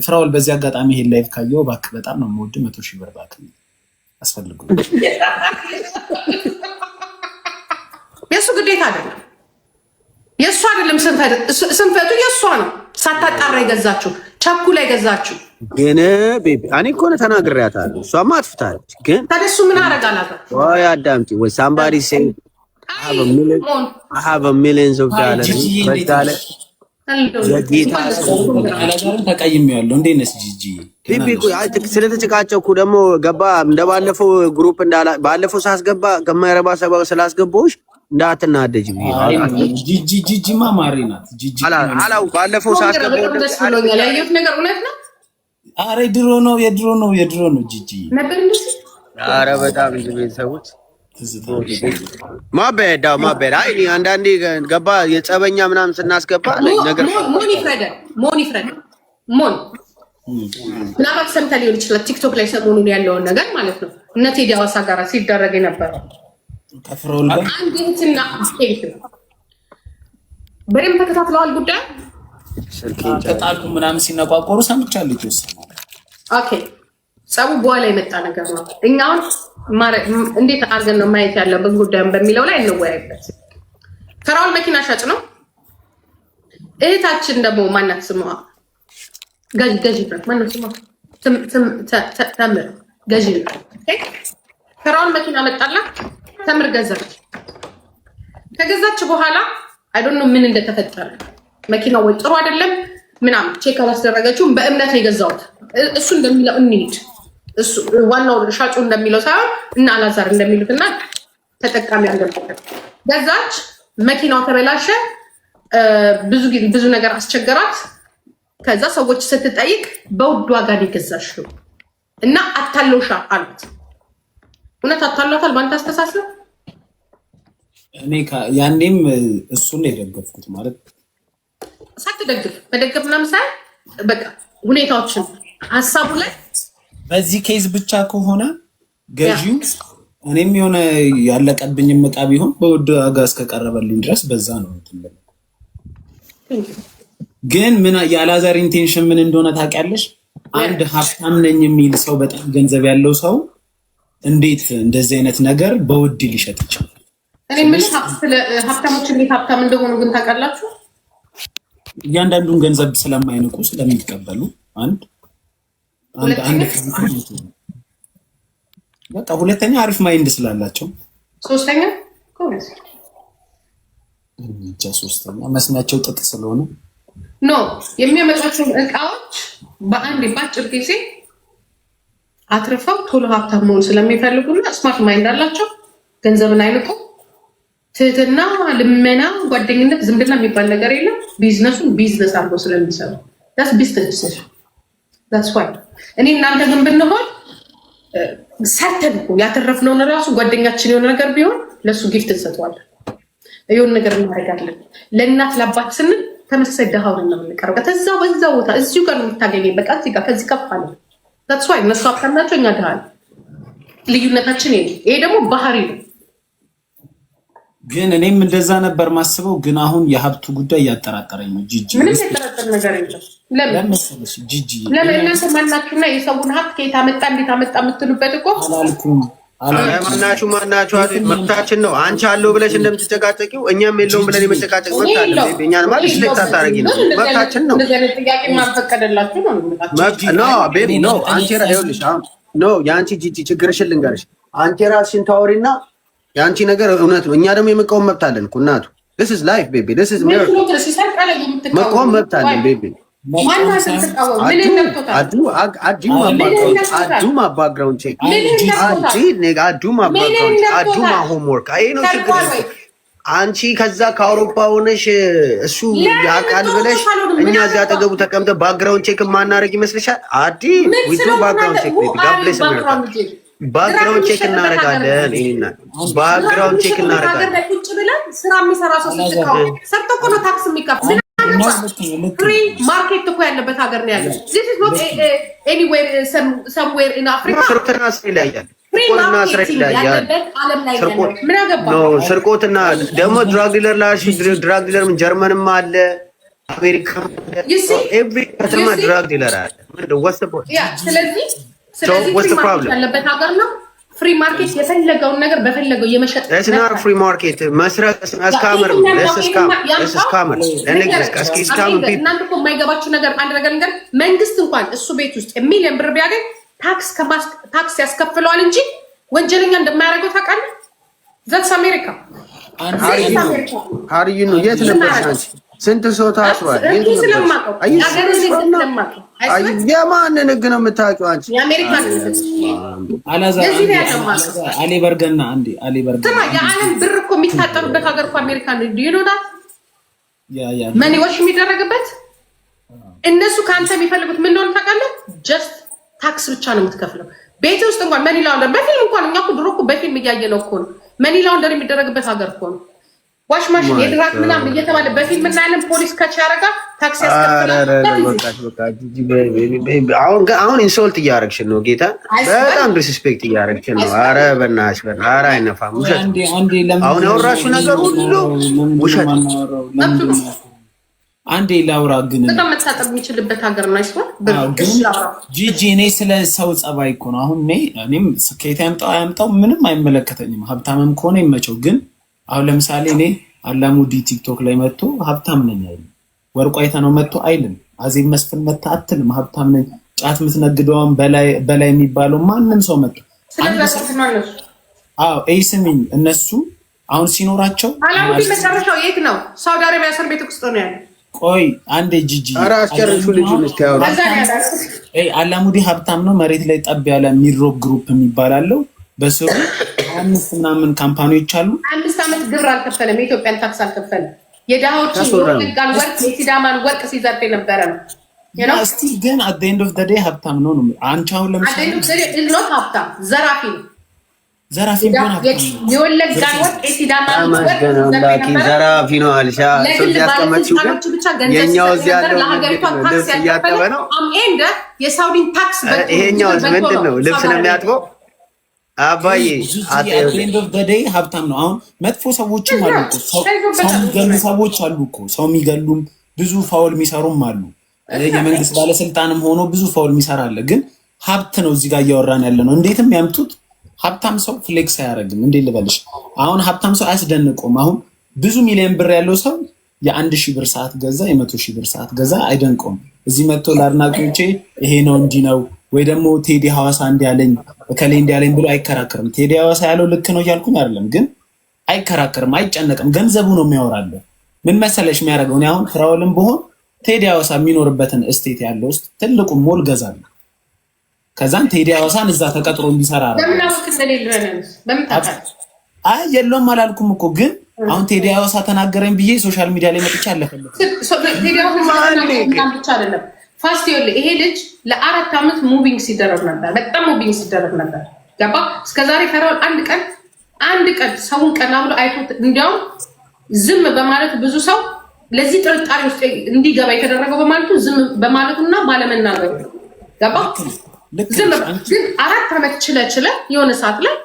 ፍራውል በዚህ አጋጣሚ ይሄን ላይቭ ካየው እባክህ በጣም ነው የምወድ 100,000 ብር እባክህ አስፈልጉ። የሱ ግዴታ አይደለም፣ የሱ አይደለም። ስንፈቱ የሷ ነው። ሳታጣራ የገዛችሁ ቸኩላ የገዛችሁ ግን ቤቢ እኔ እኮ ነው ተናግሬያታለሁ። እሷማ አጥፍታለች። ግን ታዲያ እሱ ምን አደረጋላት? ወይ አዳምጪ ወይ somebody say I have a millions of dollars በዛለ የጌታ አላዛርን ተቀይሜዋለሁ። እንዴት ነሽ ጂጂ? ቤቢ ቆይ ስለተጨቃጨኩ ደግሞ ገባ እንደባለፈው ግሩፕ ባለፈው ሳስገባ ከማይረባ ሰበብ ስላስገባሁሽ እንዳትናደጂ ጂጂ ማማሪ ናት። ጂጂ አላው ባለፈው ሳስገባው ደስ ብሎኛል። ያየሁት ነገር እውነት ነው። አረ የድሮ ነው ጂጂ ነበር እንዴ? አረ በጣም እንጂ ቤተሰቦች ማበዳ አይ አንዳንዴ ገባ የጸበኛ ምናምን ስናስገባ ነገር ሞን ምናልባት ሰምተህ ሊሆን ይችላል። ቲክቶክ ላይ ሰሞኑን ያለውን ነገር ማለት ነው። እነ ቴዲ አዋሳ ጋር ሲደረግ የነበረው ከፍሮል ጋር አንድ እህትና ስቴት ነው። በደንብ ተከታትለዋል ጉዳይ ተጣሉ ምናምን ሲነቋቆሩ ሰምቻለሁ ይወሰናል። ኦኬ ጸቡ በኋላ የመጣ ነገር ነው። እኛውን እንዴት አድርገን ነው ማየት ያለብን ጉዳዩን በሚለው ላይ እንወያይበት። ፍራውል መኪና ሻጭ ነው። እህታችን ደግሞ ማናት ስሟ ገዢ ብረት ማነው ስሟ ተምር ገዢ ኦኬ ፍራውል መኪና መጣላ ተምር ገዛች። ከገዛች በኋላ አይ ዶንት ኖ ምን እንደተፈጠረ መኪናው ወይ ጥሩ አይደለም ምናምን ቼክ አላስደረገችውም። በእምነት ነው የገዛሁት እሱ እንደሚለው እንሂድ እሱ ዋናው ሻጩ እንደሚለው ሳይሆን እና አላዛር እንደሚሉትና ተጠቃሚ ያለበት ገዛች። መኪናው ተበላሸ። ብዙ ነገር አስቸገራት። ከዛ ሰዎች ስትጠይቅ በውድ ዋጋ ነው የገዛሽው እና አታለውሻ አሉት። እውነት አታለውታል ባንተ አስተሳሰብ? እኔ ያኔም እሱን የደገፍኩት ማለት ሳትደግፍ መደገፍ ምናምን ሳይሆን በቃ ሁኔታዎችን ሀሳቡ ላይ በዚህ ኬዝ ብቻ ከሆነ ገዢው እኔም የሆነ ያለቀብኝም ዕቃ ቢሆን በውድ ዋጋ እስከቀረበልኝ ድረስ በዛ ነው እንትን። ግን ምን የአላዛር ኢንቴንሽን ምን እንደሆነ ታውቂያለሽ? አንድ ሀብታም ነኝ የሚል ሰው በጣም ገንዘብ ያለው ሰው እንዴት እንደዚህ አይነት ነገር በውድ ሊሸጥ ይችላል? እኔ ምን ሀብታሞች እንዴት ሀብታም እንደሆኑ ግን ታውቃላችሁ? እያንዳንዱን ገንዘብ ስለማይንቁ ስለሚቀበሉ አንድ በቃ ሁለተኛ አሪፍ ማይንድ ስላላቸው ሶስተኛ መስሚያቸው ጥጥ ስለሆነ ኖ የሚያመጣቸው እቃዎች በአንድ ባጭር ጊዜ አትርፈው ቶሎ ሀብታም መሆን ስለሚፈልጉና ስማርት ማይንድ አላቸው። ገንዘብን አይንቁ። ትህትና፣ ልመና፣ ጓደኝነት፣ ዝምድና የሚባል ነገር የለም። ቢዝነሱን ቢዝነስ አድርጎ ስለሚሰሩ ዳስ ቢዝነስ ዳስ ዋይ እኔ እናንተ ግን ብንሆን ሰርተን እኮ ያተረፍነውን ራሱ ጓደኛችን የሆነ ነገር ቢሆን ለእሱ ጊፍት እንሰጠዋለን። የሆነ ነገር እናደርጋለን። ለእናት ለአባት ስንል ተመሳሳይ ደሃውን ነው የምንቀረው። ከዛ በዛ ቦታ እዚሁ ጋር ነው የምታገኘኝ። በቃ እዚህ ጋር ከዚህ ከፍ አለ። ዳትስ ዋይ እነሱ ሀብታም ናቸው፣ እኛ ድሃ ነን። ልዩነታችን ይሄ ደግሞ ባህሪ ነው። ግን እኔም እንደዛ ነበር ማስበው። ግን አሁን የሀብቱ ጉዳይ እያጠራጠረኝ ነው። ጂጂ ምንም የተጠራጠረ ነገር የለም። ለምን እናንተ ማናችሁና የሰውን ሀብት ከየት አመጣ እንዴት አመጣ የምትሉበት እኮ አላልኩም። ማናችሁ መብታችን ነው። አንቺ አለው ብለሽ እንደምትጨቃጨቂው እኛም የለውም ብለን የመጨቃጨቅ መብት አለ። እኛን ማለት ስለታታረጊ ነው፣ መብታችን ነው። ጥያቄ ማልፈቀደላችሁ ነው ቤቢ ነው። አንቺ ይኸውልሽ አሁን ነው የአንቺ ጂጂ ችግርሽን ልንገርሽ። አንቺ ራስሽን ታወሪና የአንቺ ነገር እውነት ነው። እኛ ደግሞ የመቃወም መብት አለን እኮ እናቱ። this is life baby, this is mirror። መቃወም መብት አለን ቤቢ። አዱማ ባክግራውንድ ቼክ አዱማ ሆምወርክ። ይሄ ነው ችግር። አንቺ ከዛ ከአውሮፓ ሆነሽ እሱ ያውቃል ብለሽ እኛ እዚያ አጠገቡ ተቀምጠ ባክግራውንድ ቼክ ማናረግ ይመስልሻል? አዲ ዊዝ ባክግራውንድ ቼክ ቤቢ ጋብሌስ ባክግራውንድ ቼክ እናደርጋለን። ይሄና ባክግራውንድ ቼክ እናደርጋለን። ቁጭ ብለን ስራ የሚሰራ ሰው ሰርቶ እኮ ነው ታክስ የሚከፍል። ፍሪ ማርኬት እኮ ያለበት ሀገር ነው ያለው። this is not anywhere somewhere in Africa። ስርቆትና ስራ ይለያያል። ምን አገባ ነው ስርቆትና ደግሞ ድራግ ዲለር ላሽ ድራግ ዲለር ጀርመንም አለ አሜሪካ ኤቭሪ ከተማ ድራግ ዲለር አለ። ስለዚህ ያለበት ሀገር ነው። ፍሪ ማርኬት የፈለገውን ነገር በፈለገው የመሸጥ እስናር ፍሪ ማርኬት መስረቅ እስካመር እናንተ እኮ የማይገባችሁ ነገር አንድ ነገር መንግስት እንኳን እሱ ቤት ውስጥ ሚሊዮን ብር ቢያገኝ ታክስ ያስከፍለዋል እንጂ ወንጀለኛ እንደማያደርገው ታውቃለህ። ዘትስ አሜሪካ። ሀሪዩ ነው። የት ነበርሽ አንቺ? ስንት ሰው ታስሯል? የማንን ህግ ነው የምታውቂው አንቺ? አሊ በርገና አንዴ አሊ በርገና የዓለም ብር እኮ የሚታጠብበት ሀገር እኮ አሜሪካ ነው። ይኖራል መኒ ወሽ የሚደረግበት። እነሱ ከአንተ የሚፈልጉት ምን እንደሆነ ታውቃለህ? ጀስት ታክስ ብቻ ነው የምትከፍለው። ቤት ውስጥ እንኳን መኒ ላውንደር በፊልም እንኳን እኛ እኮ ድሮ እኮ በፊልም እያየነው እኮ ነው። መኒ ላውንደር የሚደረግበት ሀገር እኮ ነው። ዋሽ ማሽን የድራክ ምናምን እየተባለ በፊልም እናያለን። ፖሊስ ከች ያደረጋ ታክሲ ያስከፍላል። አሁን ኢንሶልት እያደረግሽን ነው ጌታ፣ በጣም ዲስሪስፔክት እያደረግሽን ነው። ኧረ በእናትሽ ኧረ አይነፋም። ውሸት አሁን ያወራሽው ነገር ሁሉ ውሸት። አንዴ ላውራ ግን በጣም መታጠብ የሚችልበት ሀገር ነው አይስወር ጂጂ። እኔ ስለ ሰው ጸባይ እኮ ነው አሁን እኔም ስኬት ያምጣው አያምጣው ምንም አይመለከተኝም። ሀብታምም ከሆነ ይመቸው። ግን አሁን ለምሳሌ እኔ አላሙዲ ቲክቶክ ላይ መጥቶ ሀብታም ነኝ አይልም። ወርቁ አይተነው መጥቶ አይልም። አዜብ መስፍን መጣ አትልም ሀብታም ነኝ። ጫት የምትነግደውን በላይ የሚባለው ማንም ሰው መጥቶ ስሚኝ፣ እነሱ አሁን ሲኖራቸው አላሙዲ መጨረሻው የት ነው? ሳውዲ አረቢያ እስር ቤት ውስጥ ነው ያለው። ቆይ አንዴ ጂጂ አራስጨርሹ ልጁን እስካሁን አላሙዲ ሀብታም ነው። መሬት ላይ ጠብ ያለ ሚድሮክ ግሩፕ የሚባል አለው። በስሩ 5 ምናምን ካምፓኒዎች አሉ። 5 ዓመት ግብር አልከፈለም። የኢትዮጵያን ታክስ አልከፈለም። የዳሆችን ወርቅ ወርቅ የሲዳማን ወርቅ ሲዘርፍ የነበረ ነው። እስቲ ግን at the end of the day ሀብታም ነው ነው። አንቺ አሁን ለምሳሌ at the end of the day is not ሀብታም ዘራፊ ነው። ዘራፊ ቢሆን የወለጋን ወርቅ የሲዳማን ወርቅ ዘራፊ ነው አልሻ ሰው ያስቀመጥሽው ግን የኛው እዚህ ያለው ልብስ እያጠበ ነው። አምኤንደ የሳውዲን ታክስ ይሄኛው ምንድን ነው? ልብስ ነው የሚያጥበው። አባዬ at the end of the day ሀብታም ነው። አሁን መጥፎ ሰዎችም አሉ እኮ ሰው የሚገሉ ሰዎች አሉ እኮ ሰው የሚገሉም ብዙ ፋውል የሚሰሩም አሉ። የመንግስት ባለስልጣንም ሆኖ ብዙ ፋውል የሚሰራ አለ። ግን ሀብት ነው እዚህ ጋር እያወራን ያለ ነው። እንዴትም ያምጡት ሀብታም ሰው ፍሌክስ አያደርግም። እንዴት ልበልሽ? አሁን ሀብታም ሰው አያስደንቀውም። አሁን ብዙ ሚሊዮን ብር ያለው ሰው የ1000 ብር ሰዓት ገዛ፣ የ100,000 ብር ሰዓት ገዛ አይደንቀውም። እዚህ መጥቶ ለአድናቂዎቼ ይሄ ነው እንዲህ ነው ወይ ደግሞ ቴዲ ሐዋሳ እንዲያለኝ እከሌ እንዲያለኝ ብሎ አይከራከርም። ቴዲ ሐዋሳ ያለው ልክ ነው እያልኩኝ አይደለም፣ ግን አይከራከርም፣ አይጨነቅም። ገንዘቡ ነው የሚያወራለ። ምን መሰለሽ የሚያደርገው? እኔ አሁን ፍራውልም ብሆን ቴዲ ሐዋሳ የሚኖርበትን እስቴት ያለው ውስጥ ትልቁ ሞል ገዛለሁ። ከዛን ቴዲ ሐዋሳን እዛ ተቀጥሮ እንዲሰራ አይ የለውም አላልኩም እኮ። ግን አሁን ቴዲ ሐዋሳ ተናገረኝ ብዬ ሶሻል ሚዲያ ላይ መጥቻ አለፈለኩ። ፋስት ይኸውልህ፣ ይሄ ልጅ ለ4 ዓመት ሙቪንግ ሲደረግ ነበር። በጣም ሙቪንግ ሲደረግ ነበር። ገባ? እስከዛሬ ፈራውን አንድ ቀን ሰውን ቀና ብሎ አይቶት እንዲያውም ዝም በማለት ብዙ ሰው ለዚህ ጥርጣሬ ውስጥ እንዲገባ የተደረገው በማለቱ ዝም በማለቱና ባለመናገሩ። ገባ? ዝም ግን 4 ዓመት ችለ የሆነ ሰዓት ላይ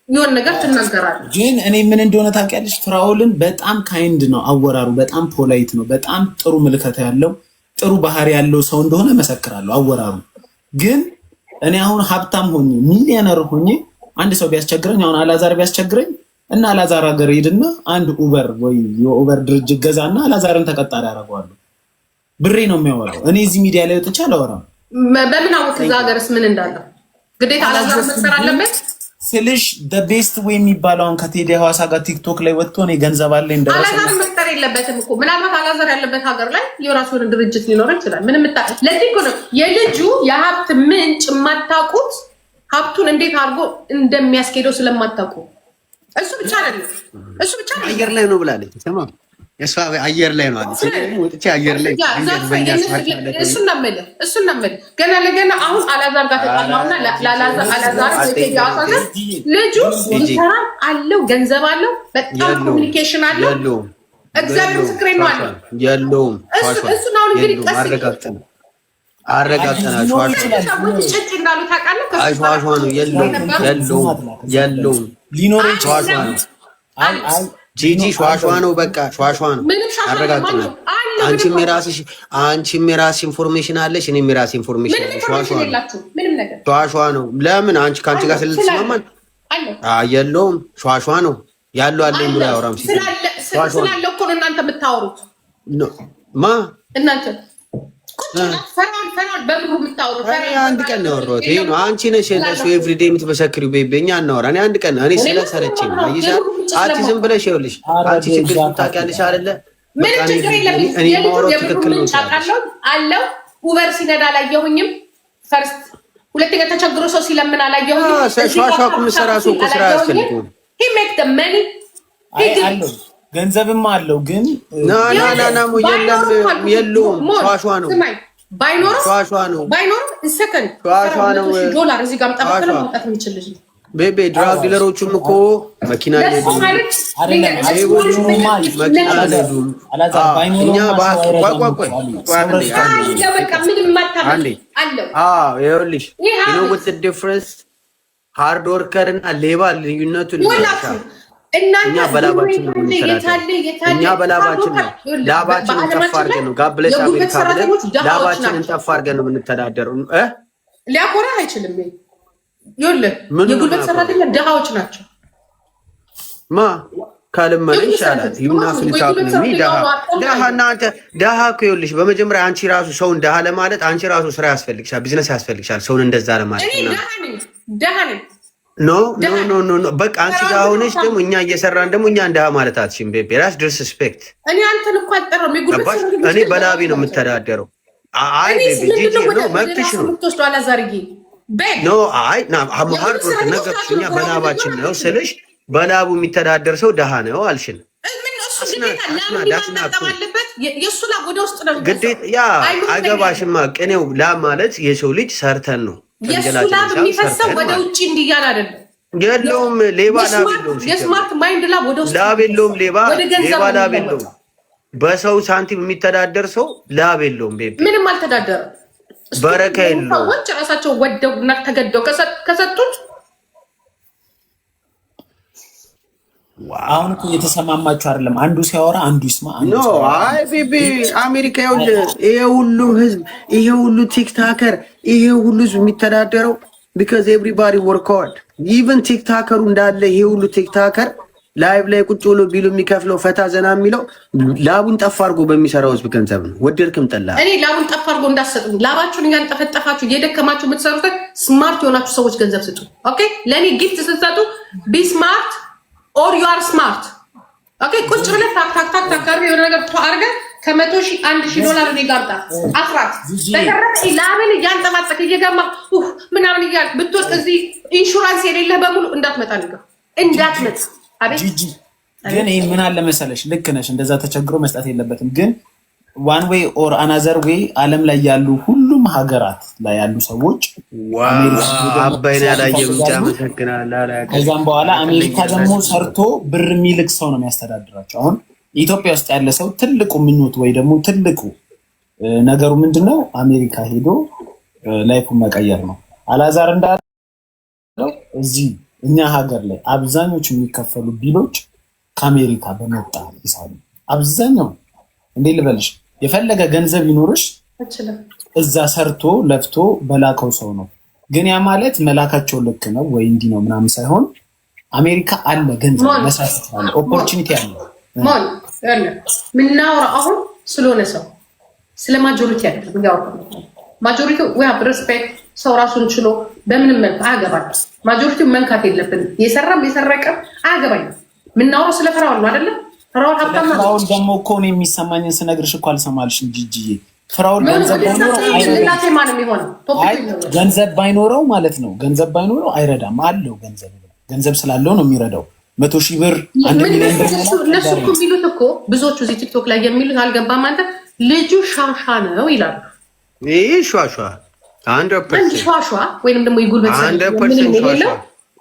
የሆነ ነገር ትናገራለህ። ግን እኔ ምን እንደሆነ ታውቂያለሽ? ፍራውልን በጣም ካይንድ ነው አወራሩ፣ በጣም ፖላይት ነው፣ በጣም ጥሩ ምልከታ ያለው ጥሩ ባህሪ ያለው ሰው እንደሆነ መሰክራለሁ አወራሩ። ግን እኔ አሁን ሀብታም ሆኜ ሚሊዮነር ሆኜ አንድ ሰው ቢያስቸግረኝ፣ አሁን አላዛር ቢያስቸግረኝ እና አላዛር ሀገር ሄድና አንድ ኡበር ወይ የኡበር ድርጅት ገዛና አላዛርን ተቀጣሪ አደርገዋለሁ። ብሬ ነው የሚያወራው። እኔ እዚህ ሚዲያ ላይ ወጥቼ አላወራም። በምን አወቅ? እዛ ሀገርስ ምን እንዳለው ግዴታ አላዛር መስጠር አለበት ስልሽ the best way የሚባለውን ከቴዲ ሐዋሳ ጋር ቲክቶክ ላይ ወጥቶ ነው ገንዘብ አለ እንደራስ አላዛር መስጠር የለበትም እኮ። ምናልባት አላዛር ያለበት ሀገር ላይ የራሱን ድርጅት ሊኖር ይችላል። ምንም ለዚህ እኮ ነው የልጁ የሀብት ምንጭ የማታውቁት፣ ሀብቱን እንዴት አድርጎ እንደሚያስኬደው ስለማታውቁ። እሱ ብቻ አየር ላይ ነው ብላለች። ሰማ የሷ አየር ላይ ነው አለች። ወጥቼ አየር ላይ እሱን ነው የምልህ ገና ለገና አሁን አላዛር ጋር ተጣላውና አላዛር ቴዲ ሐዋሳ ልጁ ይሰራል አለው፣ ገንዘብ አለው፣ በጣም ኮሚኒኬሽን አለው። እግዚአብሔር ምስክሬ ነው አለ የለውም። እሱ ነው እንግዲህ አረጋግጠናል። ጭጭ እንዳሉ ታውቃለህ። አሽዋሽዋ ነው የለውም ሊኖር ይችላል። ጂጂ ሸዋሸዋ ነው፣ በቃ ሸዋሸዋ ነው። አረጋግጠናል። አንቺም የራስሽ ኢንፎርሜሽን አለሽ፣ እኔም የራሴ ኢንፎርሜሽን አለሽ። ሸዋሸዋ ነው። ለምን አንቺ ከአንቺ ጋር ስለተስማማን የለውም ሸዋሸዋ ነው ያለው አለኝ ብሎ ያወራም ስላለው እኮ ነው እናንተ የምታወሩት። ማ እናንተ ፈራን በብሩ የምታወሩት አንድ ቀን ነው ያወራሁት። ይሄ ነው አንቺ ነሽ ለሱ ኤቭሪዴ የምትመሰክሪው። ቤቤኛ እናወራ። እኔ አንድ ቀን እኔ ስለሰለቸኝ አይዛ አንቺ ዝም ብለሽ ይኸውልሽ፣ አንቺ ችግር ታውቂያለሽ አይደለ? ምን ችግር የለም። እኔ ማውራት ትክክል ነው አለው። ኡበር ሲነዳ አላየሁኝም። ፈርስት ሁለተኛ ተቸግሮ ሰው ሲለምን አላየሁኝም። ሻሻኩም ሰራሱ እኮ ስራ ያስፈልገው he make the money አለው ገንዘብም አለው። ግን ና የለውም ሻሻዋ ነው ባይኖር ሰከንድ ዶላር እዚህ ጋር መጣበቀለ ማውጣት የሚችልሽ ቤቤ ድራግ ዲለሮቹም እኮ መኪና አይደለም እኛ ይኸውልሽ ዲፍረንስ ሃርድ ወርከር እና ሌባ ልዩነቱን እኛ በላባችን ነው እኛ በላባችን ነው ላባችንን ጠፍ አድርገን ነው ጋብለሽ አሜሪካ ብለን ላባችንን ጠፍ አድርገን ነው የምንተዳደረው። ሊያኮራ አይችልም። ይኸውልህ የጉልበት ሰራተኛ ደሃዎች ናቸው። ማ ካልመለ ይሻላል ይሁናፍን ታውቁኝ ደሃ እናንተ ደሃ እኮ ይኸውልሽ፣ በመጀመሪያ አንቺ ራሱ ሰውን ደሃ ለማለት አንቺ ራሱ ስራ ያስፈልግሻል፣ ቢዝነስ ያስፈልግሻል። ሰውን እንደዛ ለማለት ነው ደሃ ነኝ ኖ በቃ አንቺ ጋር ሆነሽ ደግሞ እኛ እየሰራን ደግሞ እኛ እንደሃ ማለት አትችይም። ቤቢ ራስ ዲስሪስፔክት እኔ አንተን እኮ አልጠራም። የጉልበት ሰራተኛ እኔ በላቢ ነው የምተዳደረው። አይ ቤቢ ጂጂ ነው መብትሽ ነው ኖ አይ ና አማር ወርክ ነገርሽ እኛ በላባችን ነው ስልሽ በላቡ የሚተዳደር ሰው ደሃ ነው አልሽን። ግዴታ ያ አገባሽማ ቅኔው ላ ማለት የሰው ልጅ ሰርተን ነው የለውም ሌባ ላብ የለውም ሌባ ላብ የለውም። በሰው ሳንቲም የሚተዳደር ሰው ላብ የለውም። ቤቢ ምንም አልተዳደረም። በረካ የለውም። ሰዎች ራሳቸው ወደውና ተገደው ከሰጡት አሁን እኮ እየተሰማማችሁ አይደለም። አንዱ ሲያወራ አንዱ ይስማ። ኖ አይ ቤቢ አሜሪካ ይሄ ሁሉ ህዝብ ይሄ ሁሉ ቲክታከር ይሄ ሁሉ ህዝብ የሚተዳደረው because everybody work hard even ቲክታከሩ እንዳለ ይሄ ሁሉ ቲክታከር ላይቭ ላይ ቁጭ ብሎ ቢሉ የሚከፍለው ፈታ ዘና የሚለው ላቡን ጠፍ አድርጎ በሚሰራው ህዝብ ገንዘብ ነው። ወደድክም ጠላ እኔ ላቡን ጠፍ አድርጎ እንዳሰጡ ላባችሁን ያንጠፈጠፋችሁ እየደከማችሁ የምትሰሩት ስማርት የሆናችሁ ሰዎች ገንዘብ ስጡ። ኦኬ ለኔ ጊፍት ስትሰጡ ቢ ስማርት or you are smart okay ቁጭ ብለህ ታክ የሆነ ነገር አድርገህ $100,000 እኔ ጋር አፍራት ተከረተ ኢላምን ያንጠባጠቅ እየገማ ምናምን እያልክ ብትወጥ እዚህ ኢንሹራንስ የሌለህ በሙሉ እንዳትመጣ አቤት ጂጂ ግን ይሄ ምን አለ መሰለሽ፣ ልክ ነሽ። እንደዛ ተቸግሮ መስጠት የለበትም። ግን ዋን ዌይ ኦር አናዘር ዌይ ዓለም ላይ ያሉ ሁሉም ሀገራት ላይ ያሉ ሰዎች ከዛም በኋላ አሜሪካ ደግሞ ሰርቶ ብር የሚልክ ሰው ነው የሚያስተዳድራቸው። አሁን ኢትዮጵያ ውስጥ ያለ ሰው ትልቁ ምኞት ወይ ደግሞ ትልቁ ነገሩ ምንድነው? አሜሪካ ሄዶ ላይፉን መቀየር ነው። አላዛር እንዳለው እዚህ እኛ ሀገር ላይ አብዛኞቹ የሚከፈሉ ቢሎች ከአሜሪካ በመጣ ይሳሉ። አብዛኛው እንዴ ልበልሽ፣ የፈለገ ገንዘብ ይኖርሽ እዛ ሰርቶ ለፍቶ በላከው ሰው ነው። ግን ያ ማለት መላካቸው ልክ ነው ወይ እንዲህ ነው ምናምን ሳይሆን አሜሪካ አለ ገንዘብ መስራት ይችላል፣ ኦፖርቹኒቲ አለ። ምናወራ አሁን ስለሆነ ሰው ስለ ማጆሪቲ አይደለም። ያው ማጆሪቲ ወይ ሪስፔክት ሰው ራሱን ችሎ በምንም መልኩ አያገባኝ። ማጆሪቲው መንካት የለብንም። የሰራም የሰረቀ አያገባኝ። ምናወራ ስለ ፈራውን ነው አይደለም። ፍራኦል ሀብታም ነው። ፍራኦል ደግሞ እኮ ነው የሚሰማኝን ስነግርሽ እኮ አልሰማልሽም ጂጂዬ። ፍራኦል ገንዘብ ባይኖረው ማለት ነው ገንዘብ ባይኖረው አይረዳም። አለው ገንዘብ ስላለው ነው የሚረዳው። 100,000 ብር 1 ሚሊዮን ብር እነሱ እኮ የሚሉት እኮ ብዙዎቹ እዚህ ቲክቶክ ላይ የሚሉት አልገባም። አንተ ልጁ ሻሻ ነው ይላሉ። ይሄ ሻሻ 100% ሻሻ ወይንም ደግሞ ይጉልበት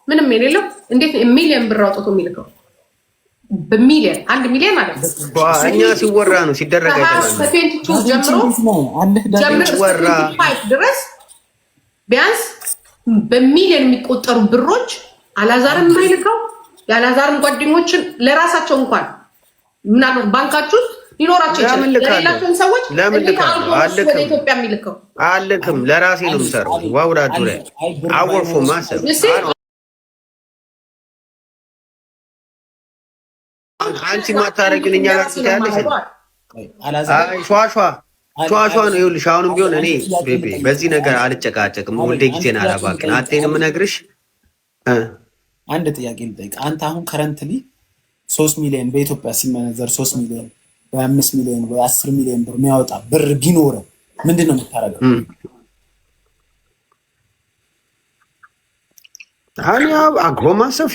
ምንም የሌለው እንዴት ሚሊዮን ብር አውጥቶ የሚልከው? በሚሊዮን 1 ሚሊዮን ማለት ነው። እኛ ሲወራ ነው ሲደረግ ድረስ ቢያንስ በሚሊዮን የሚቆጠሩ ብሮች አላዛርን የማይልከው የአላዛርን ጓደኞችን ለራሳቸው እንኳን ምናምን ባንካችሁ ሊኖራቸው ይችላል። ሌላቸውን ሰዎች ለምን ልካለሁ? ወደ ኢትዮጵያ የሚልከው አልክም። ለራሴ ነው የምሰራው። ዋውራዱ ላይ አወርፎ ማሰብ አንቺ ማታረግልኝ ያላችሁ ታያለሽ። አይ ሿሿ ነው። ይኸውልሽ አሁንም ቢሆን እኔ ቤቢ በዚህ ነገር አልጨቃጨቅም። ወልዴ ጊዜን አላባክን። አጤን የምነግርሽ አንድ ጥያቄ ልጠይቅ። አንተ አሁን ከረንትሊ 3 ሚሊዮን በኢትዮጵያ ሲመነዘር 3 ሚሊዮን ወይ 5 ሚሊዮን ወይ 10 ሚሊዮን ብር የሚያወጣ ብር ቢኖር ምንድን ነው የምታረገው? አሁን አግሮማሰፍ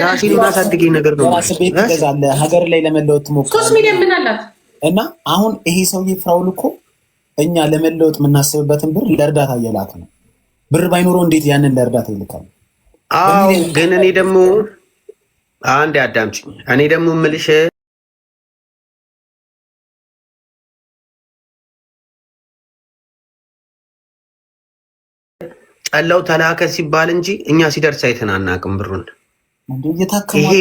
ራሴን ማሳደገኝ ነገር ነው። ቤት ትገዛለህ፣ ሀገር ላይ ለመለወጥ ትሞክራለህ። 3 ሚሊዮን ምን አላት? እና አሁን ይሄ ሰውዬ ፍራውል እኮ እኛ ለመለወጥ የምናስብበትን ብር ለእርዳታ እየላክ ነው። ብር ባይኖረው እንዴት ያንን ለእርዳታ ይልካል? አዎ ግን እኔ ደግሞ አንድ አዳምጪኝ። እኔ ደግሞ የምልሽ ጠላው ተላከ ሲባል እንጂ እኛ ሲደርስ አይተን አናውቅም ብሩን። ይሄ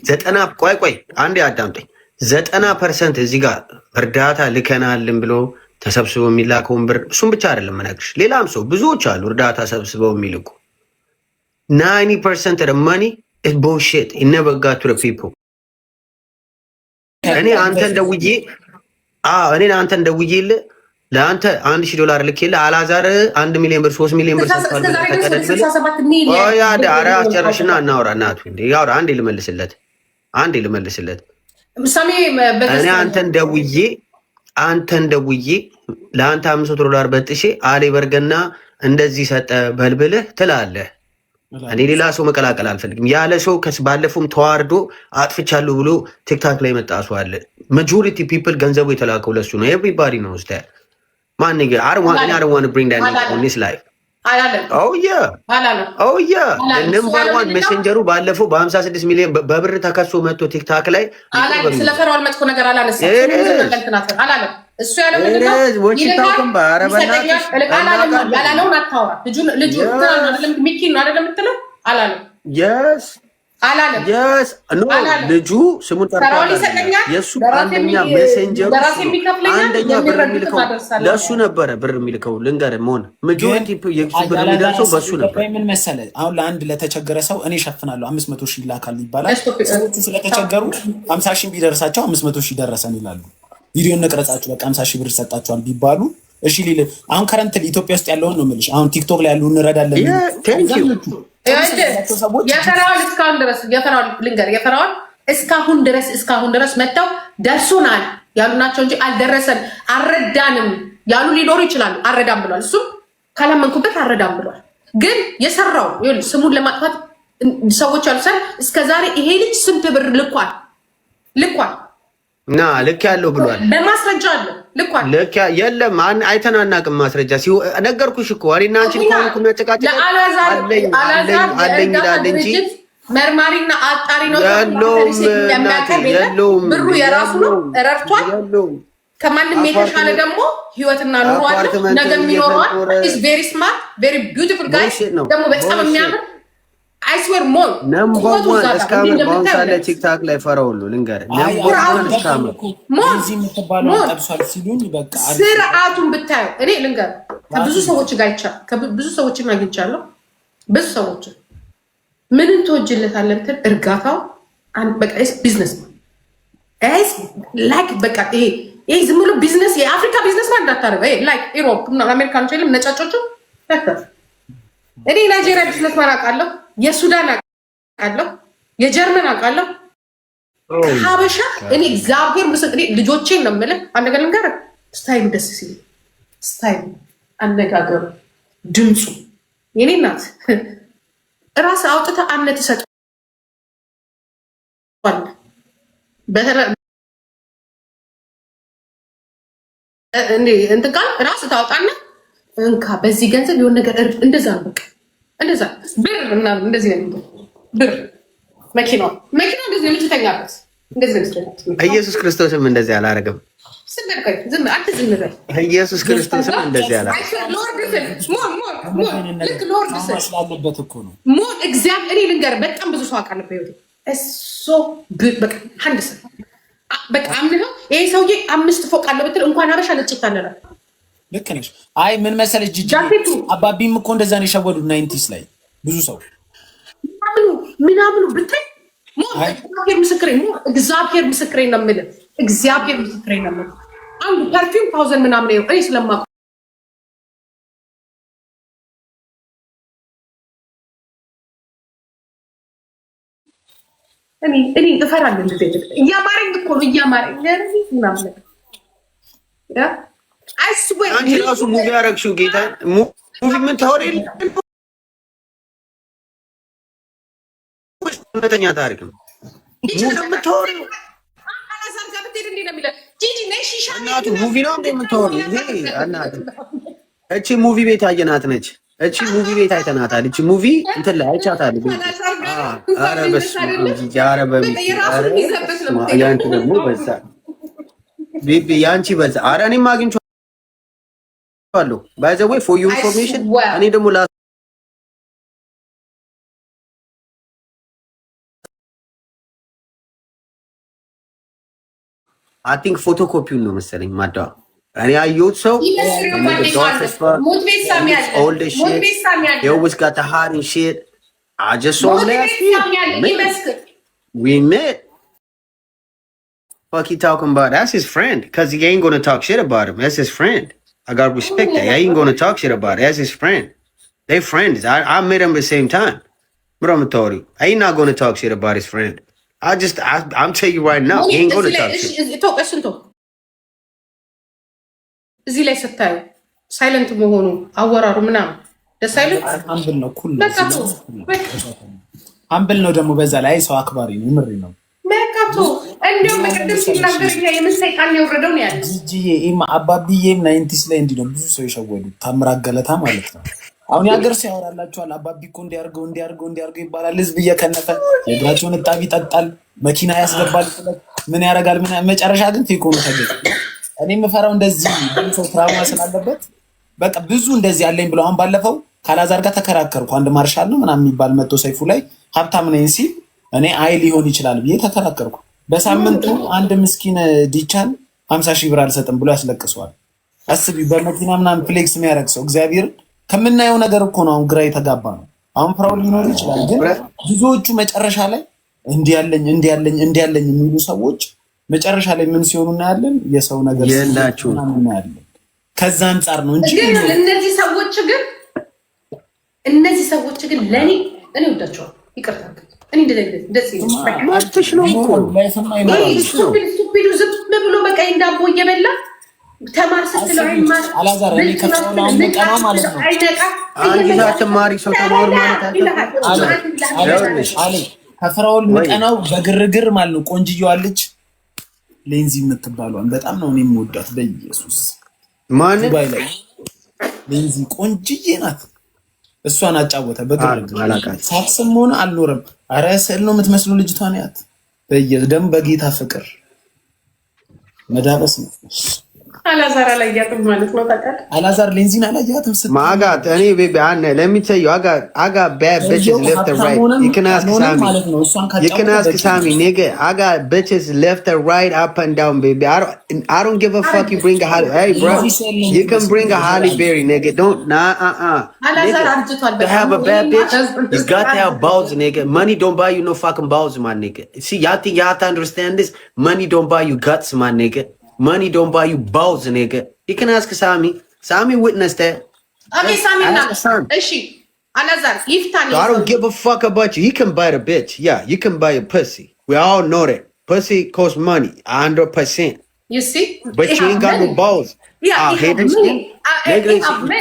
90 ቆይ አንዴ አዳምጠኝ። 90% እዚህ ጋር እርዳታ ልከናልን ብሎ ተሰብስበው የሚላከውን ብር እሱም ብቻ አይደለም የምነግርሽ፣ ሌላም ሰው ብዙዎች አሉ እርዳታ ሰብስበው የሚልኩ 90% of the money is bullshit. It never got to the people. እኔ አንተን ደውዬ ለአንተ $1,000 ልኬልህ አላዛር 1 ሚሊዮን ብር 3 ሚሊዮን ብር ሰጥቷል ኧረ አስጨርሽና እናውራ። እናቱ እንዴ ያውራ። አንዴ ልመልስለት እኔ አንተን ደውዬ ለአንተ $500 በጥሼ አሌ በርገና እንደዚህ ሰጠ በልብልህ ትላለህ። እኔ ሌላ ሰው መቀላቀል አልፈልግም። ያለ ሰው ባለፈውም ተዋርዶ አጥፍቻለሁ ብሎ ቲክታክ ላይ መጣ ሰው አለ። ማጆሪቲ ፒፕል ገንዘቡ የተላከው ለሱ ነው። ኤቭሪባዲ knows that. ማን ይገ I don't want to bring that in this life. Oh yeah. ነምበር 1 ሜሴንጀሩ ባለፈው በ56 ሚሊዮን በብር ተከሶ መጥቶ ቲክታክ ላይ ስለ ፈራውን መጥፎ ነገር አላነሳም። እሱ ያለው ምንድነው? ይልካል ያላለውን አታወራ። ልጁ አይደለም ሚኪን ነው አይደለም የምትለው አላለም። ልጁ ስሙን ጠርቷል። የሱ አንደኛ ሜሴንጀሩ አንደኛ ብር የሚልከው ለሱ ነበረ። ብር የሚልከው ልንገርህ መሆን ማጆሪቲ የሱ ብር የሚደርሰው በሱ ነበር። ምን መሰለህ አሁን ለአንድ ለተቸገረ ሰው እኔ እሸፍናለሁ 500,000 ይላካል ይባላል። ሰዎቹ ስለተቸገሩ 50,000 ቢደርሳቸው 500,000 ደረሰን ይላሉ። ቪዲዮ እንቅረጻችሁ በቃ 50,000 ብር ሰጣችኋል ቢባሉ እሺ ሊል አሁን ከረንትሊ ኢትዮጵያ ውስጥ ያለውን ነው የምልሽ። አሁን ቲክቶክ ላይ ያሉ እንረዳለን እስካሁን ድረስ መጥተው ደርሶናል ያሉ ናቸው እንጂ አልደረሰን አልረዳንም ያሉ ሊኖሩ ይችላሉ። አልረዳም ብሏል። እሱም ካላመንኩበት አልረዳም ብሏል። ግን የሰራው ስሙን ለማጥፋት ሰዎች ያሉሰን እስከዛሬ ይሄ ልጅ ስንት ብር ልኳል እና ልክ ያለው ብሏል። በማስረጃ አለ ልኳል። የለም አይተናናቅም። ማስረጃ ነገርኩሽ እኮ እኔና አንቺ ልኮንኩ የሚያጨቃጭቅ አለኝ ይላል እንጂ መርማሪና አጣሪ ነው። ብሩ የራሱ ነው። ረድቷል። ከማንም የተሻለ ደግሞ ህይወትና ኑሮ አለ። ነገ የሚኖረዋል። ኢዝ ቬሪ ስማርት ቬሪ ቢዩቲፉል ጋይ ደግሞ በጣም የሚያምር አይስወር ሞል ነምበር 1 እስካሁን ባውንሳለ ቲክታክ ላይ ፈራውሉ ልንገርህ ነምበር 1 እስካሁን እዚህ የምትባለው ጠብሷል ሲሉኝ በቃ ስርዓቱን ብታየው እኔ ልንገርህ ከብዙ ሰዎች ጋር ከብዙ ሰዎች አግኝቻለሁ። ብዙ ሰዎች ምንን ተወጅለታል እንትን እርጋታው በቃ ቢዝነስ ነው ኤስ ላይክ በቃ ይሄ ዝም ብሎ ቢዝነስ የአፍሪካ ቢዝነስ ማለት እንዳታረጋ ላይክ ኢሮፕ እና አሜሪካኖች አይደለም ነጫጮቹ እኔ ናይጄሪያ ቢዝነስ ማራቃለሁ፣ የሱዳን አውቃለሁ፣ የጀርመን አውቃለሁ። ሀበሻ እኔ እግዚአብሔር ምስክሬ ልጆቼን ነው የምልህ። አንድ ነገር ልንገርህ፣ ስታይሉ ደስ ሲል ስታይሉ፣ አነጋገሩ፣ ድምፁ የኔ እናት እራስ አውጥተህ አምነት ትሰጠዋለህ። እንትን ቃል ራስ ታወጣና እንካ በዚህ ገንዘብ የሆነ ነገር እንደዛ ነው በቃ እንደዛ ብር ምናምን እንደዚህ ነው። ብር መኪናው እንደዚህ ነው የምትተኛበት እንደዚህ ነው። ኢየሱስ ክርስቶስም እንደዚህ አላረገም። ዝም በል ኢየሱስ ክርስቶስም እንደዚህ አላረገም። ሎርድ ስላለበት እኮ ነው። እግዚአብሔር እኔ ልንገርህ በጣም ብዙ ሰው አውቃለሁ በህይወቴ እሱ በቃ አንድ ሰው በቃ አምነው ይሄ ሰውዬ 5 ፎቅ አለ ብትል እንኳን አበሻ ነጭ ታለለ። ልክ ነሽ። አይ ምን መሰለሽ ጂጂ አባቢም እኮ እንደዛ ነው የሸወዱት 90s ላይ ብዙ ሰው ምናምኑ ብታይ እግዚአብሔር ምስክሬ ነው የምልህ። እግዚአብሔር ምስክሬ ነው የምልህ። አንዱ ፐርፊውም 1000 ምናምን ነው እኔ ስለማውቅ እኔ እፈራለሁ። እንደዚህ እያማረኝ እኮ ነው እያማረኝ ምናምን አንቺ ራሱ ሙቪ ያረግሽው ጌታ ሙቪ ምን ታወሪ እውነተኛ ታሪክ ነው። የምታወሪው እናቱ ሙቪ ነው እንደ የምታወሪው እቺ ሙቪ ቤት አየናት ነች። እቺ ሙቪ ቤት አይተናታል። እቺ ሙቪ እንትን ላይ አይቻታል። ኧረ በስመ አብ ያንቺ ደግሞ በዛ ቤቢ ያንቺ በዛ። ኧረ እኔም አግኝቼዋለሁ ባይ ዘ ዌይ ፎር ዩ ኢንፎርሜሽን እኔ ደግሞ አይ ቲንክ ፎቶኮፒውን ነው መሰለኝ ማዳዋ እኔ አየሁት ሰው we met. Fuck he talking about? That's his friend. Cause he ain't gonna talk shit about him. That's his friend. I gotta respect that. I ain't gonna talk shit about it. That's his friend. They friends. I met him at the same time. But I'm gonna tell you, I ain't not gonna talk shit about his friend. I'm telling you right now, he ain't gonna talk shit. እዚህ ላይ ስታዩ ሳይለንት መሆኑ አወራሩ ምናምን ለሳይለንት አምብል ነው ኩል አምብል ነው ደግሞ በዛ ላይ ሰው አክባሪ ነው ምሪ ነው መካቶ እንደው መቀደም ሲናገር የምንሰይጣን የወረደው ነው ያለው ጂጂዬ አባቢዬም 90s ላይ እንዲህ ነው ብዙ ሰው የሸወዱ ታምራት ገለታ ማለት ነው። አሁን ያገር ሲያወራላችኋል አባቢ እኮ እንዲያርገው ይባላል። ህዝብ እየከነፈ የእግራቸውን እጣቢ ይጠጣል፣ መኪና ያስገባል፣ ምን ያደርጋል ምን መጨረሻ ግን ቴኮኑ ተገኘ። እኔ የምፈራው እንደዚህ ሰው ትራውማ ስላለበት በቃ ብዙ እንደዚህ ያለኝ ብለው አሁን ባለፈው ካላዛር ጋር ተከራከርኩ። አንድ ማርሻል ነው ምናምን የሚባል መጥቶ ሰይፉ ላይ ሀብታም ነኝ ሲል እኔ አይ ሊሆን ይችላል ብዬ ተከራከርኩ። በሳምንቱ አንድ ምስኪን ዲቻን 50,000 ብር አልሰጥም ብሎ ያስለቅሰዋል። አስቢ በመኪና ምናምን ፍሌክስ የሚያደርግ ሰው እግዚአብሔር ከምናየው ነገር እኮ ነው። አሁን ግራ የተጋባ ነው። አሁን ፍራውድ ሊኖር ይችላል፣ ግን ብዙዎቹ መጨረሻ ላይ እንዲያለኝ የሚሉ ሰዎች መጨረሻ ላይ ምን ሲሆኑ እናያለን። የሰው ነገር የላችሁ እናያለን። ከዛ አንፃር ነው እንጂ እነዚህ ሰዎች ግን ለኔ እኔ ወዳቸዋለሁ። ይቅርታ እኔ እንደዚህ ማርትሽ ነው እኮ ስቱፒዱ ዝም ብሎ በቃ እንዳቦ እየበላ ተማር ስትለው አይማር አላዛር እኔ ከፈውላ አንቀና ማለት ነው። አንቺ ተማሪ ሰው ተማር ማለት አለ ከፍራውል መቀናው በግርግር ማለት ነው። ቆንጅዬዋ ልጅ ሌንዚ የምትባሏን በጣም ነው እኔ የምወዳት በኢየሱስ ማን ዱባይ ላይ ሌንዚ ቆንጅዬ ናት። እሷን አጫወተ በግርግር ሳክስም ሆነ አልኖርም። አረ ስዕል ነው የምትመስሉ ልጅቷን ያት በኢየሱስ ደም በጌታ ፍቅር መዳበስ ነው። አላዛር አላያትም ማለት ነው። ታውቃለህ አላዛር ሌንዚን አላያትም ማጋት እኔ ቤቢ አነ let me tell you I got bad bitches left and right. You can ask Sammy nigga. I got bitches left and right, up and down, baby. I don't give a fuck. You bring a Holly, hey bro, you can bring a Holly Berry, nigga. Don't to have a bad bitch, you got to have balls, nigga. Money don't buy you no fucking balls, my nigga. See, y'all think y'all have to understand this? Money don't buy you guts, my nigga. Money don't buy you balls, nigga. You can ask Sammy. Sammy witnessed that. Okay, Sammy. Alazar, I don't give a fuck about you. He can buy the bitch. Yeah, you can buy a pussy. We all know that. Pussy costs money, 100%. You see? But you ain't got no balls. Yeah,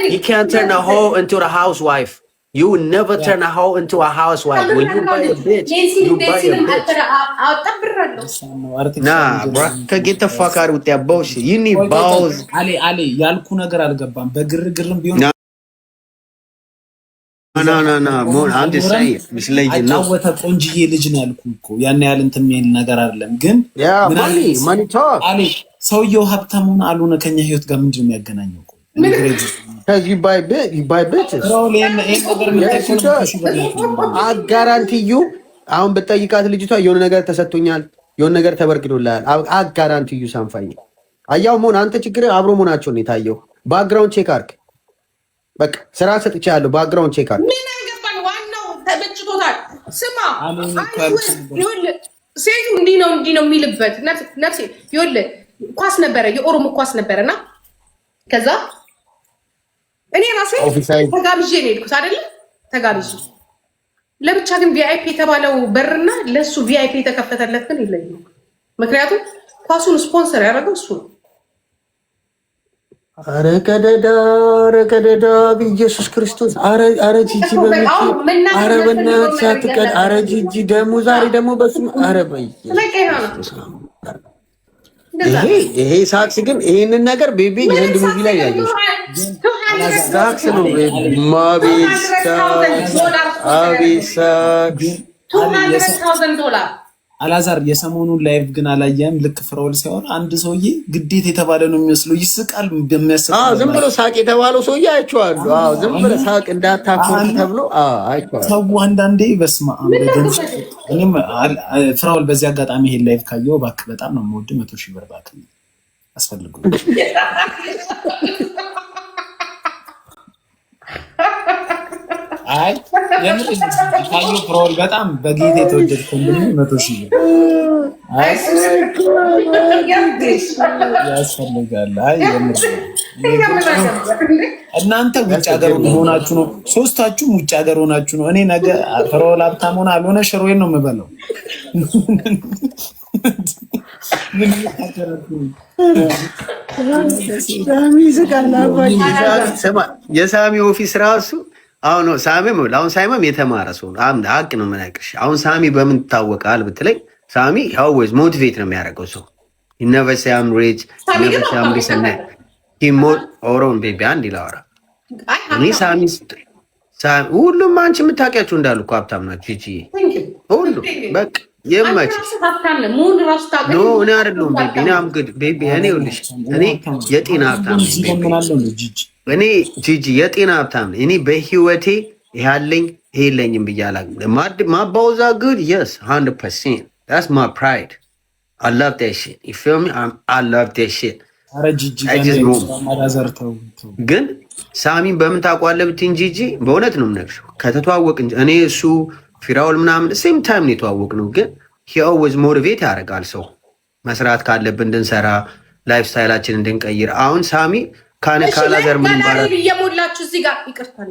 you can't turn a hoe into a housewife. You will never turn a hoe into a housewife. When you buy a bitch, you buy a bitch. Nah, bro. Get the fuck out with that bullshit. You need balls. Ali, ያልኩ ነገር አልገባም። በግርግርም ቢሆን No. More, I'm just saying. Misleading. አጫወተ ቆንጅዬ ልጅ ነው ያልኩ እኮ ያን ያህል እንትን የሚል ነገር አይደለም። ግን money talk. Ali ሰውየው ሀብታሙን አልሆነ ከኛ ህይወት ጋር ምንድን ነው የሚያገናኘው? Because you buy bitches. I guarantee you. አሁን በጠይቃት ልጅቷ የሆነ ነገር ተሰጥቶኛል የሆነ ነገር ተበርክዶልሃል። አጋራንቲ ዩ ሳንፋኝ አያው መሆን አንተ ችግር አብሮ መሆናቸው ነው የታየው። ባክግራውንድ ቼክ አድርግ። በቃ ስራ ሰጥቻለሁ። ባክግራውንድ ቼክ አድርግ። ምን አይገባል። ዋናው ተበጭቶታል። ስማ ሴቱ እንዲህ ነው የሚልበት ነፍሴ ይኸውልህ ኳስ ነበረ፣ የኦሮሞ ኳስ ነበረና ከዛ እኔ ራሴ ተጋብዤ ነው የሄድኩት አይደለ? ተጋብዤ ለብቻ ግን ቪአይፒ የተባለው በርና ለሱ ቪአይፒ የተከፈተለት ግን ይለኛል። ምክንያቱም ኳሱን ስፖንሰር ያደረገው እሱ ነው። አረ ከደዳ በኢየሱስ ክርስቶስ አረ ጂጂ አረ በእናትሽ አትቀል። አረ ጂጂ ደግሞ ዛሬ ደግሞ በሱ አረ በኢየሱስ ይሄ ሳክስ ግን ይሄንን ነገር ቤቢ የህንድ ሙቪ ላይ ያየሽ ሳክስ ነው። ቤቢ ማቤሳ አቤሳ አላዛር የሰሞኑን ላይቭ ግን አላየም። ልክ ፍራውል ሲያወራ አንድ ሰውዬ ግዴታ የተባለ ነው የሚመስለው፣ ይስቃል። ዝም ብሎ ሳቅ የተባለው ሰውዬ አይቼዋለሁ። ዝም ብሎ ሳቅ እንዳታኮርት ተብሎ አይቼዋለሁ። ሰው አንዳንዴ በስመ አብ እኔም ፍራውል በዚህ አጋጣሚ ይሄን ላይቭ ካየው እባክህ በጣም ነው የምወድህ 100,000 ብር እባክህ አስፈልጉ። አይ የምር ታዩ ፍራውል በጣም በጌታ የተወደድኩ እንደምን 100,000 ብር አይ ያስፈልጋል። አይ የምር እናንተ ውጭ ሀገር ሆናችሁ ነው፣ ሶስታችሁም ውጭ ሀገር ሆናችሁ ነው። እኔ ነገ ፍራውል ሀብታም ሆነ አልሆነ ሽሮዬን ነው የምበላው። የሳሚ ኦፊስ ራሱ አሁን ሳሚም የተማረ ሰው ነው። ሀቅ ነው የምነግርሽ። አሁን ሳሚ በምን ይታወቃል ብትለኝ ሳሚ ኦልዌይዝ ሞቲቬት ነው የሚያደርገው ሰው ይነቨሳም ሪች ይነቨሳም ሪሰነ ሂሞት ኦሮን ቤቢ አንድ ይላወራ እኔ ሳሚ ሁሉም አንቺ የምታውቂያቸው እንዳሉ እኮ ሀብታም ናቸው። ጂጂ ሁሉ በቃ የማይችል ኖ እኔ አይደለሁም ቤቢ እኔ አምግድ ቤቢ እኔ ይኸውልሽ እኔ የጤና ሀብታም እኔ ጂጂ የጤና ሀብታም እኔ በህይወቴ ያለኝ ይሄ የለኝም ብያለሁ። ማባውዛ ጉድ yes 100% that's my pride. I love that shit. You feel me? I love that shit. ግን ሳሚን በምን ታውቀዋለህ ብትይኝ ጂጂ በእውነት ነው የምነግርሽ ከተተዋወቅ እንጂ እኔ እሱ ፊራውል ምናምን ሴም ታይም ነው የተዋወቅነው። ግን he always motivate ያደርጋል ሰው መስራት ካለብን እንድንሰራ ላይፍ ስታይላችን እንድንቀይር። አሁን ሳሚ ካላዘር ምን ይባላል እየሞላችሁ እዚህ ጋር ይቅርታል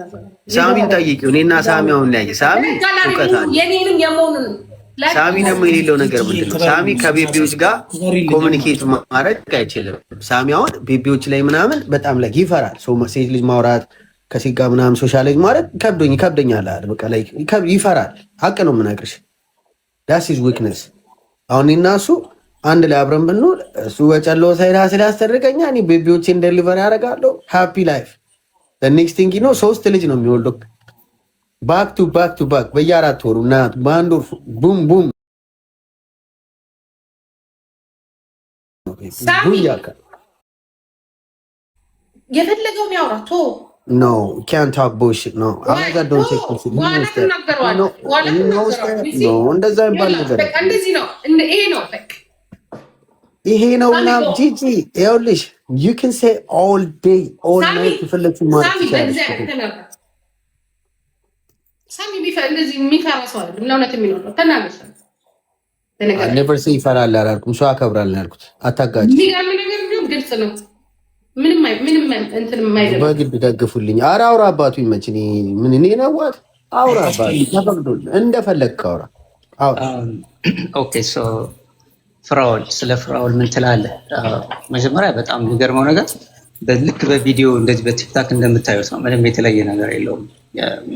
ሳሚን ጠይቂው። እኔና ሳሚ አሁን ላይ ሳሚ እውቀት አለ የኔንም የሞኑን ሳሚ ደግሞ የሌለው ነገር ምንድን ነው? ሳሚ ከቤቢዎች ጋር ኮሚኒኬት ማድረግ አይችልም። ሳሚ አሁን ቤቢዎች ላይ ምናምን በጣም ላይ ይፈራል። ሰው ሴት ልጅ ማውራት ከሴት ጋር ምናምን ሶሻላይዝ ማድረግ ይከብደኛል አለ። በቃ ላይ ይፈራል። ሀቅ ነው የምነግርሽ። ዳስ ኢዝ ዊክነስ። አሁን እና እሱ አንድ ላይ አብረን ብንውል እሱ በጨለው ሳይዳ ስላስተርቀኛ እኔ ቤቢዎቼን ዴሊቨር ያደርጋለሁ። ሃፒ ላይፍ ኔክስት ቲንግ ነው። 3 ልጅ ነው የሚወልደው ባክ ቱ ባክ በየአራት ወሩ እና በአንድ ወር ቡም ቡም የፈለገውን ያውራቶ ኖ ካን ታክ ቡልሺት ኖ አላጋ ዶንት ቴክ ቡልሺት ኖ እንደዛ ይባል ነገር በቃ እንደዚህ ነው። ይሄ ነው እና ጂጂ ይኸውልሽ you can say all day all night ይፈልኩ ማለት ይችላል። ሳሚ እንደዚህ የሚፈራ ሰው አይደለም። ለእውነት የሚኖረው ተናገሽ never say ይፈራል አላልኩም። ሰው አከብራል ያልኩት አታጋጭ። የሚገርም ነገር ግን ግልጽ ነው። ምንም እንትን የማይደለም በግድ ደግፉልኝ። ኧረ አውራ አባቱ ይመች። ምን እኔ ነዋት አውራ አባቱ ተፈቅዶል እንደፈለግክ አውራ። ኦኬ ሶ ፍራውል ስለ ፍራውል ምን ትላለህ? መጀመሪያ በጣም የሚገርመው ነገር ልክ በቪዲዮ እንደዚህ በቲክታክ እንደምታዩት ነው። ምንም የተለየ ነገር የለውም።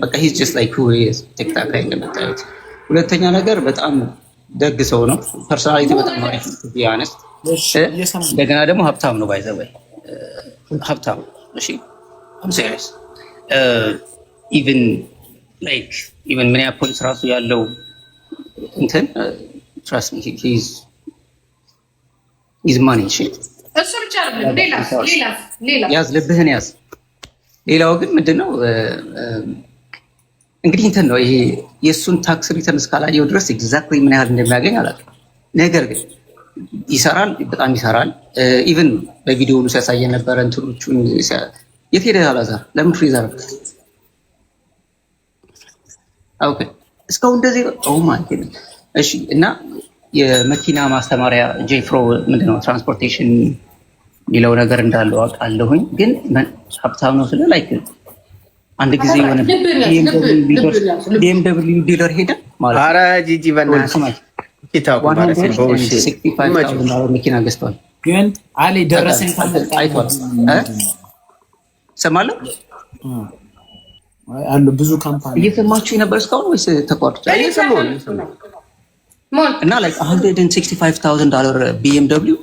በቃ ሂዝ ጀስት ላይክ ሁ ኢዝ ቲክታክ ላይ እንደምታዩት። ሁለተኛ ነገር በጣም ደግ ሰው ነው። ፐርሶናሊቲ በጣም አሪፍ ነው ቢያነስ። እንደገና ደግሞ ሀብታም ነው። ባይ ዘ ወይ ሀብታም እሺ ሲሪየስ ኢቭን ሚኒያፖሊስ ራሱ ያለው እንትን ትራስት ሚ ሂዝ ማኒ እሺ እሱ ብቻ አይደለም ሌላ ያዝ ልብህን ያዝ። ሌላው ግን ምንድነው እንግዲህ እንትን ነው ይሄ የእሱን ታክስ ሪተርን እስካላየው ድረስ ኤግዛክትሊ ምን ያህል እንደሚያገኝ አላውቅም። ነገር ግን ይሰራል፣ በጣም ይሰራል። ኢቭን በቪዲዮ ሁሉ ሲያሳየ ነበረ። እንትኖቹን የት ሄደ አላዛር? ለምን ፍሪዝ አደረግ? ኦኬ እስካሁን እንደዚህ ኦ ማይ ጋድ። እሺ እና የመኪና ማስተማሪያ ጄፍሮ ምንድነው ትራንስፖርቴሽን የሚለው ነገር እንዳለው አውቃለሁኝ። ግን ሀብታም ነው ስለ ላይክ አንድ ጊዜ የሆነ BMW ዲለር ሄደ ማለት ኧረ ጂጂ በእናትህ መኪና ገዝቷል። ግን አሊ ደረሰኝ አይቷል። ሰማለሁ አሉ ብዙ ካምፓኒ እየሰማችሁ ነበር እስካሁን ወይስ ተቋርጧል? እና ላይክ $165,000 BMW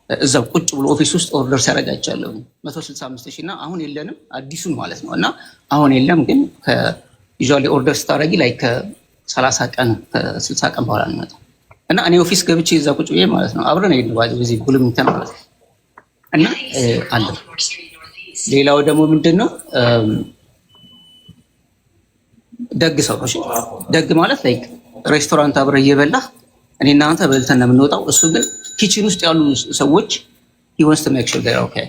እዛው ቁጭ ብሎ ኦፊስ ውስጥ ኦርደር ሲያደርጋቻለሁ 165,000 እና አሁን የለንም አዲሱን ማለት ነው። እና አሁን የለም ግን ከዩዥዋሊ ኦርደር ስታደርጊ ላይ ከ30 ቀን ከ60 ቀን በኋላ ነው። እና እኔ ኦፊስ ገብቼ እዛ ቁጭ ብዬ ማለት ነው አብረን ሄድን ባዚ በዚህ ቡልምንተን ማለት ነው። እና አለ ሌላው ደግሞ ምንድነው ደግ ሰው ነው። ደግ ማለት ላይክ ሬስቶራንት አብረህ እየበላህ እኔ እና አንተ በልተን ነው የምንወጣው። እሱ ግን ኪችን ውስጥ ያሉ ሰዎች he wants to make sure they're okay.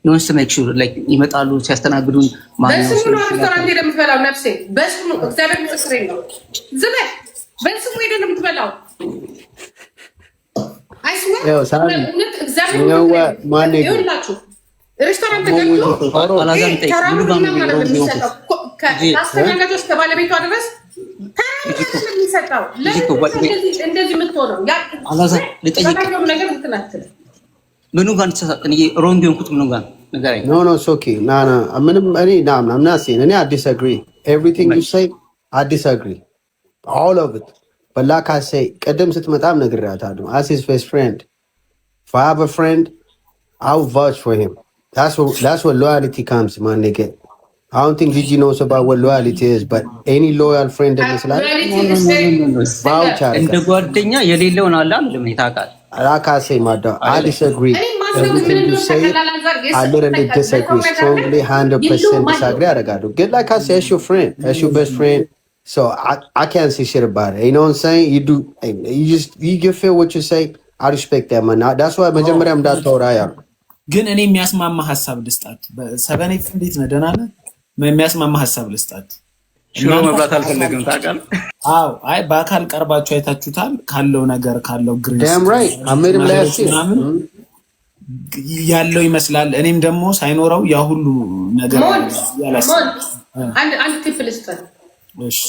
he wants to make sure like ይመጣሉ ሲያስተናግዱን ማለት ነው። በስሙ ነው ሬስቶራንት ሄደህ የምትበላው ነፍሴ፣ በስሙ እግዚአብሔር ምስክሬ ነው። ዝም በል በስሙ ሄደህ ነው የምትበላው። አይስወር እግዚአብሔር ይኸውላችሁ ሬስቶራንት ገብቶ ከአስተናጋጆች ከባለቤቷ ድረስ የሚሰጠው እንደዚህ የምትሆነው ነገር ምትናትል ምኑ ጋር ተሳጠን ሮንግ የሆንኩት ምኑ ጋር ንገረኝ። ኖ ኖ ኦኬ ና ና ምንም እኔ I'm not saying እኔ I disagree everything you say I disagree all of it but like I say ቀደም ስትመጣም ነግሬያታለሁ as his best friend if I have a friend I'll vouch for him. That's what loyalty comes, my nigga. I don't think Gigi knows about what loyalty is, but any loyal friend in his life, vouch at እንደ ጓደኛ የሌለውን አለ አይደለም ይታቃል። Like I say, my dog, I disagree. Everything you say, I literally disagree. Strongly, 100% disagree. Get like I say, that's your friend, that's your best friend. So I can't say shit about it. You know what I'm saying? You do, you can feel what you say. I respect that, man. That's why መጀመሪያ እንዳትወራ ያ ግን እኔ የሚያስማማ ሐሳብ ልስጣችሁ። በሰበኔት እንዴት ነው ደህና ነህ? የሚያስማማ ሐሳብ ልስጣችሁ። ሽሮ መብላት አልፈልግም ታውቃለህ? አዎ አይ በአካል ቀርባችሁ አይታችሁታል ካለው ነገር ካለው ግሬስ damn right I made him last year ያለው ይመስላል። እኔም ደግሞ ሳይኖረው ያ ሁሉ ነገር ያላሰ አንድ ቲፕ ልስጥ። እሺ